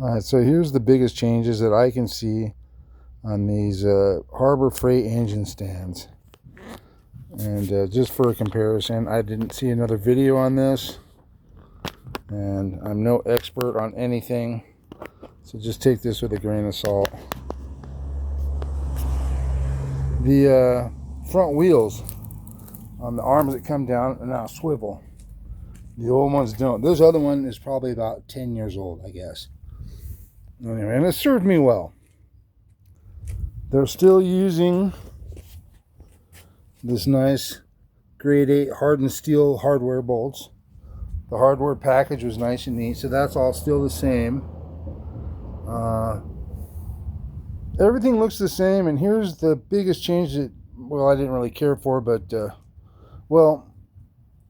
All right, so here's the biggest changes that I can see on these Harbor Freight engine stands. And just for a comparison, I didn't see another video on this, and I'm no expert on anything, so just take this with a grain of salt. The front wheels on the arms that come down are now swivel. The old ones don't. This other one is probably about 10 years old, I guess. Anyway, and it served me well. They're still using this nice grade 8 hardened steel hardware bolts. The hardware package was nice and neat, so that's all still the same. Everything looks the same, and here's the biggest change that, well, I didn't really care for, but, well,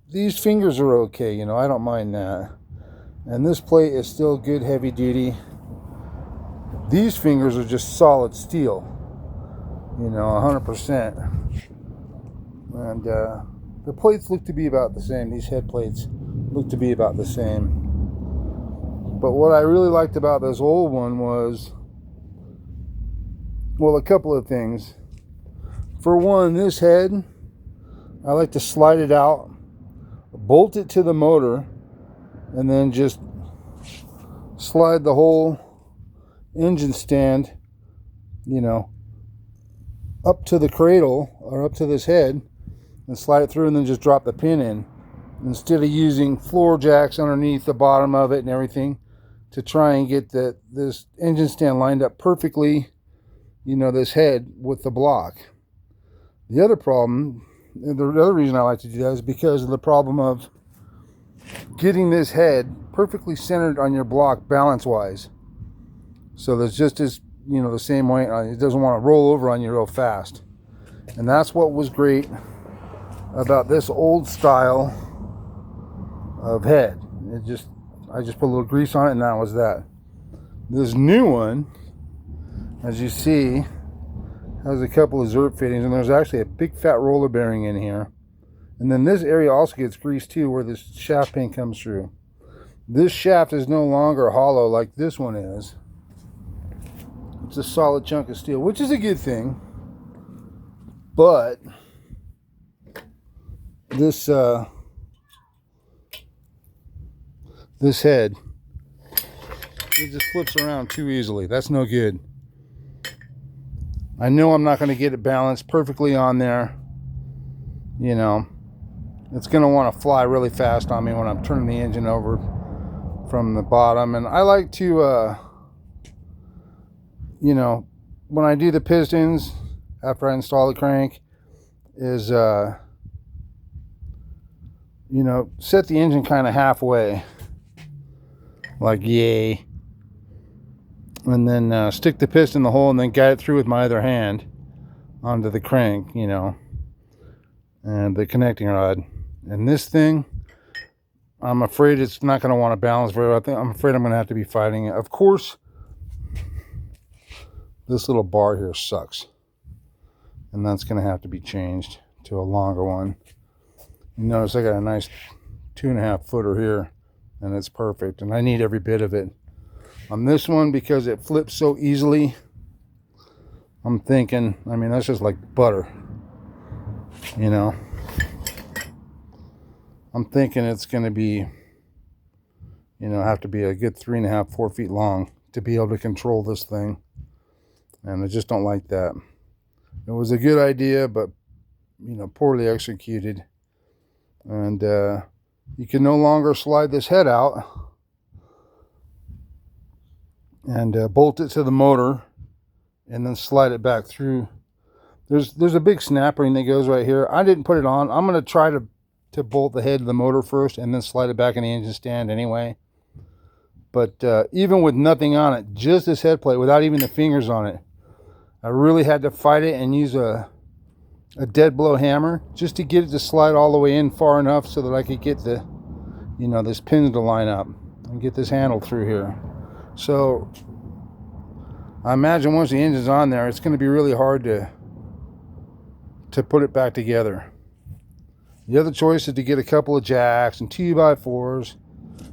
these fingers are okay, you know, I don't mind that. And this plate is still good heavy duty. These fingers are just solid steel, you know, 100%. And the plates look to be about the same. These head plates look to be about the same. But what I really liked about this old one was, well, a couple of things. For one, this head, I like to slide it out, bolt it to the motor, and then just slide the whole engine stand, you know, up to the cradle or up to this head and slide it through, and then just drop the pin in instead of using floor jacks underneath the bottom of it and everything to try and get this engine stand lined up perfectly, you know, this head with the block. The other problem, the other reason I like to do that is because of the problem of getting this head perfectly centered on your block balance wise. So there's just this, you know, the same way, it doesn't want to roll over on you real fast. And that's what was great about this old style of head. I just put a little grease on it, and that was that. This new one, as you see, has a couple of Zerp fittings, and there's actually a big fat roller bearing in here. And then this area also gets greased too, where this shaft pin comes through. This shaft is no longer hollow like this one is. It's a solid chunk of steel, which is a good thing. But this this head, it just flips around too easily. That's no good. I know I'm not going to get it balanced perfectly on there. You know, it's going to want to fly really fast on me when I'm turning the engine over from the bottom. And I like to you know, when I do the pistons after I install the crank, is you know, set the engine kind of halfway, like yay, and then stick the piston in the hole and then guide it through with my other hand onto the crank, you know, and the connecting rod. And this thing, I'm afraid it's not going to want to balance very well. I'm afraid I'm going to have to be fighting it. Of course, this little bar here sucks, and that's going to have to be changed to a longer one. You notice I got a nice 2.5 footer here, and it's perfect, and I need every bit of it. On this one, because it flips so easily, I'm thinking, I mean, that's just like butter, you know. I'm thinking it's going to be, you know, have to be a good 3.5, 4 feet long to be able to control this thing. And I just don't like that. It was a good idea, but, you know, poorly executed. And you can no longer slide this head out and bolt it to the motor and then slide it back through. There's a big snap ring that goes right here. I didn't put it on. I'm going to try to bolt the head of the motor first and then slide it back in the engine stand anyway. But even with nothing on it, just this head plate without even the fingers on it, I really had to fight it and use a dead blow hammer just to get it to slide all the way in far enough so that I could get the, you know, this pin to line up and get this handle through here. So I imagine once the engine's on there, it's going to be really hard to put it back together. The other choice is to get a couple of jacks and 2x4s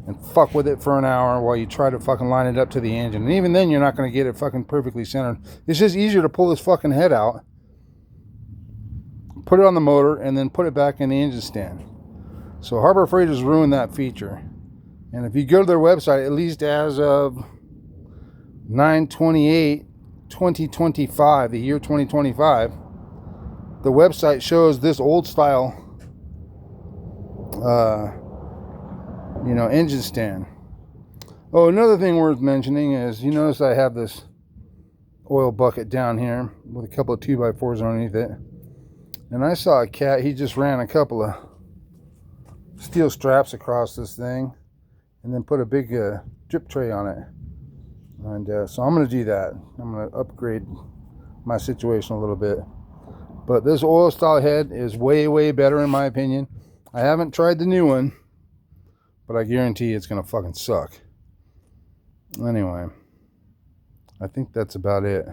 and fuck with it for an hour while you try to fucking line it up to the engine. And even then, you're not going to get it fucking perfectly centered. It's just easier to pull this fucking head out, put it on the motor, and then put it back in the engine stand. So Harbor Freight has ruined that feature. And if you go to their website, at least as of 9/28/2025, the year 2025, the website shows this old style engine stand. Oh, another thing worth mentioning is, you notice I have this oil bucket down here with a couple of 2x4s underneath it. And I saw a cat, he just ran a couple of steel straps across this thing and then put a big drip tray on it. And so I'm going to do that. I'm going to upgrade my situation a little bit. But this oil style head is way, way better in my opinion. I haven't tried the new one, but I guarantee it's going to fucking suck. Anyway, I think that's about it.